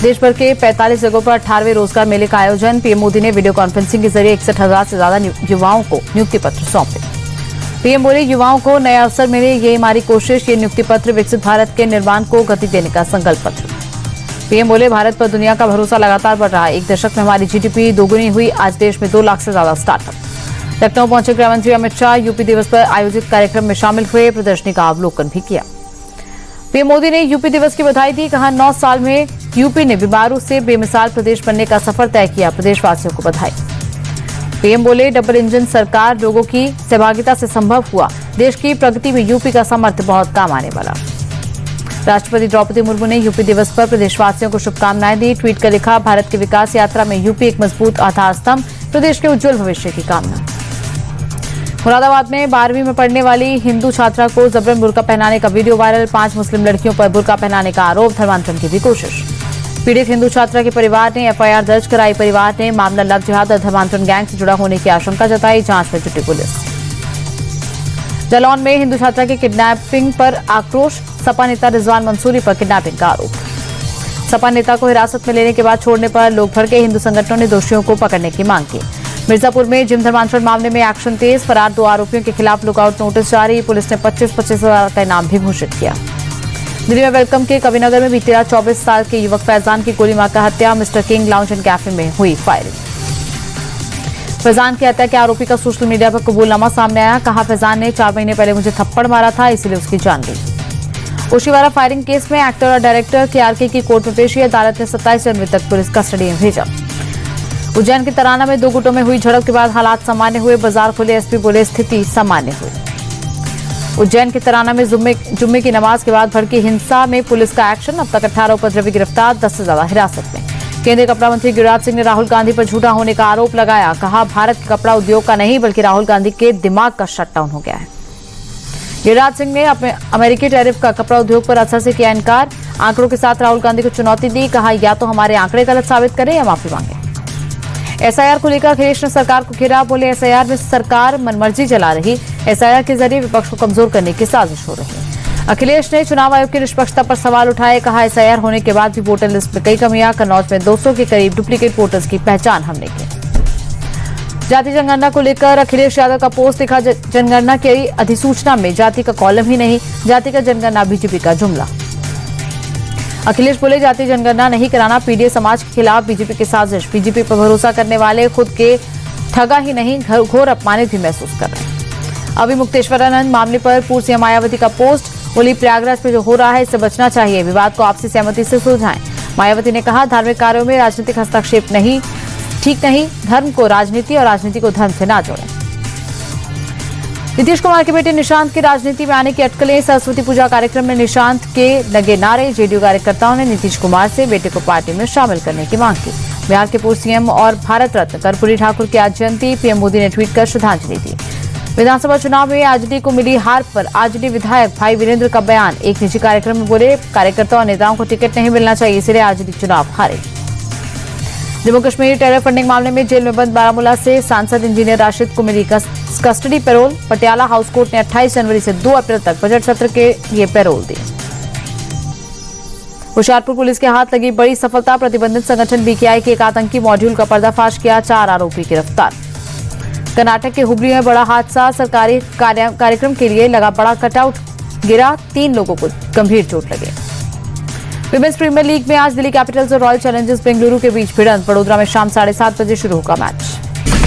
देश भर के 45 जगहों पर 18वें रोजगार मेले का आयोजन। पीएम मोदी ने वीडियो कॉन्फ्रेंसिंग के जरिए 61,000 से ज्यादा युवाओं को नियुक्ति पत्र सौंपे। पीएम बोले, युवाओं को नए अवसर मिले, ये हमारी कोशिश। ये नियुक्ति पत्र विकसित भारत के निर्माण को गति देने का संकल्प पत्र। पीएम बोले, भारत पर दुनिया का भरोसा लगातार बढ़ रहा है। एक दशक में हमारी जीडीपी दोगुनी हुई। आज देश में 2 लाख से ज्यादा स्टार्टअप। लखनऊ पहुंचे गृह मंत्री अमित शाह यूपी दिवस पर आयोजित कार्यक्रम में शामिल हुए। प्रदर्शनी का अवलोकन भी किया। पीएम मोदी ने यूपी दिवस की बधाई दी। कहा, 9 साल में यूपी ने बीमारों से बेमिसाल प्रदेश बनने का सफर तय किया। प्रदेशवासियों को बधाई। पीएम बोले, डबल इंजन सरकार लोगों की सहभागिता से संभव हुआ। देश की प्रगति में यूपी का सामर्थ्य बहुत काम आने वाला। राष्ट्रपति द्रौपदी मुर्मू ने यूपी दिवस पर प्रदेशवासियों को शुभकामनाएं दी। ट्वीट कर लिखा, भारत की विकास यात्रा में यूपी एक मजबूत आधार स्तंभ, प्रदेश के उज्जवल भविष्य की कामना। मुरादाबाद में 12वीं में पढ़ने वाली हिंदू छात्रा को जबरन बुर्का पहनाने का वीडियो वायरल। 5 मुस्लिम लड़कियों पर बुर्का पहनाने का आरोप। धर्मांतरण की भी कोशिश। पीड़ित हिंदू छात्रा के परिवार ने एफआईआर दर्ज कराई। परिवार ने मामला लव जिहाद और धर्मांतरण गैंग से जुड़ा होने की आशंका जताई। जांच में जुटी पुलिस। जालौन में हिंदू छात्रा की किडनैपिंग पर आक्रोश। सपा नेता रिजवान मंसूरी पर किडनैपिंग का आरोप। सपा नेता को हिरासत में लेने के बाद छोड़ने पर लोग भड़के। हिंदू संगठनों ने दोषियों को पकड़ने की मांग की। मिर्जापुर में जिम धर्मांतरण मामले में एक्शन तेज। फरार 2 आरोपियों के खिलाफ लुकआउट नोटिस जारी। पुलिस ने 25-25 हजार का इनाम भी घोषित किया। दिल्ली में वेलकम के कविनगर में बीती रात 24 साल के युवक फैजान की गोली मारकर हत्या। Mister king lounge and cafe में हुई फायरिंग। फैजान की हत्या के आरोपी का सोशल मीडिया पर कबूलनामा सामने आया। कहा, फैजान ने 4 महीने पहले मुझे थप्पड़ मारा था, इसीलिए उसकी जान गई। ओशिवारा फायरिंग केस में एक्टर और डायरेक्टर केआरके की कोर्ट में पेशी। अदालत ने 27 जनवरी तक पुलिस कस्टडी में भेजा। उज्जैन के तराना में 2 गुटों में हुई झड़प के बाद हालात सामान्य हुए। बाजार खुले। एसपी बोले, स्थिति सामान्य हुई। उज्जैन के तराना में जुम्मे की नमाज के बाद भड़की हिंसा में पुलिस का एक्शन। अब तक 18 उपद्रवी गिरफ्तार, 10 से ज्यादा हिरासत में। केंद्रीय कपड़ा मंत्री गिरिराज सिंह ने राहुल गांधी पर झूठा होने का आरोप लगाया। कहा, भारत के कपड़ा उद्योग का नहीं बल्कि राहुल गांधी के दिमाग का शटडाउन हो गया है। गिरिराज सिंह ने अपने अमेरिकी टैरिफ का कपड़ा उद्योग पर असर से किया इनकार। आंकड़ों के साथ राहुल गांधी को चुनौती दी। कहा, या तो हमारे आंकड़े गलत साबित करें या माफी मांगे। एसआईआर को लेकर अखिलेश ने सरकार को घेरा। बोले, एसआईआर में सरकार मनमर्जी चला रही। एसआईआर के जरिए विपक्ष को कमजोर करने की साजिश हो रही है। अखिलेश ने चुनाव आयोग की निष्पक्षता पर सवाल उठाए। कहा, एसआईआर होने के बाद भी वोटर लिस्ट में कई कमियां। कन्नौज में 200 के करीब डुप्लीकेट वोटर्स की पहचान हमने की। जाति जनगणना को लेकर अखिलेश यादव का पोस्ट लिखा, जनगणना की अधिसूचना में जाति का कॉलम ही नहीं, जाति का जनगणना बीजेपी का जुमला। अखिलेश बोले, जाति जनगणना नहीं कराना पीडीए समाज के खिलाफ बीजेपी की साजिश। बीजेपी पर भरोसा करने वाले खुद के ठगा ही नहीं, घोर अपमानित भी महसूस कर रहे हैं। अभी मुक्तेश्वरानंद मामले पर पूर्व सीएम मायावती का पोस्ट। बोली, प्रयागराज में जो हो रहा है इससे बचना चाहिए, विवाद को आपसी सहमति से सुलझाएं। मायावती ने कहा, धार्मिक कार्यों में राजनीतिक हस्तक्षेप नहीं, ठीक नहीं। धर्म को राजनीति और राजनीति को धर्म से ना जोड़ें। नीतीश कुमार के बेटे निशांत के राजनीति में आने की अटकलें। सरस्वती पूजा कार्यक्रम में निशांत के लगे नारे। जेडीयू कार्यकर्ताओं ने नीतीश कुमार से बेटे को पार्टी में शामिल करने की मांग की। बिहार के पूर्व सीएम और भारत रत्न कर्पूरी ठाकुर की आज जयंती। पीएम मोदी ने ट्वीट कर श्रद्धांजलि दी। विधानसभा चुनाव में आरजेडी को मिली हार पर आरजेडी विधायक भाई वीरेंद्र का बयान। एक निजी कार्यक्रम में बोले, कार्यकर्ताओं और नेताओं को टिकट नहीं मिलना चाहिए, इसलिए आरजेडी चुनाव हारे। जम्मू कश्मीर टेरर फंडिंग मामले में जेल में बंद बारामूला से सांसद इंजीनियर राशिद को मिली custody parole. Patiala house court ने 28 जनवरी से 2 अप्रैल तक बजट सत्र के लिए पैरोल दी। होशियारपुर पुलिस के हाथ लगी बड़ी सफलता। प्रतिबंधित संगठन बीकेआई के एक आतंकी मॉड्यूल का पर्दाफाश किया। 4 आरोपी गिरफ्तार। कर्नाटक के हुबली में बड़ा हादसा। सरकारी कार्यक्रम के लिए लगा बड़ा कटआउट गिरा। 3 लोगों को गंभीर चोट लगे। विमेंस प्रीमियर लीग में आज दिल्ली कैपिटल्स और रॉयल चैलेंजर्स बेंगलुरु के बीच भिड़ंत। वडोदरा में शाम 7:30 बजे शुरू होगा मैच।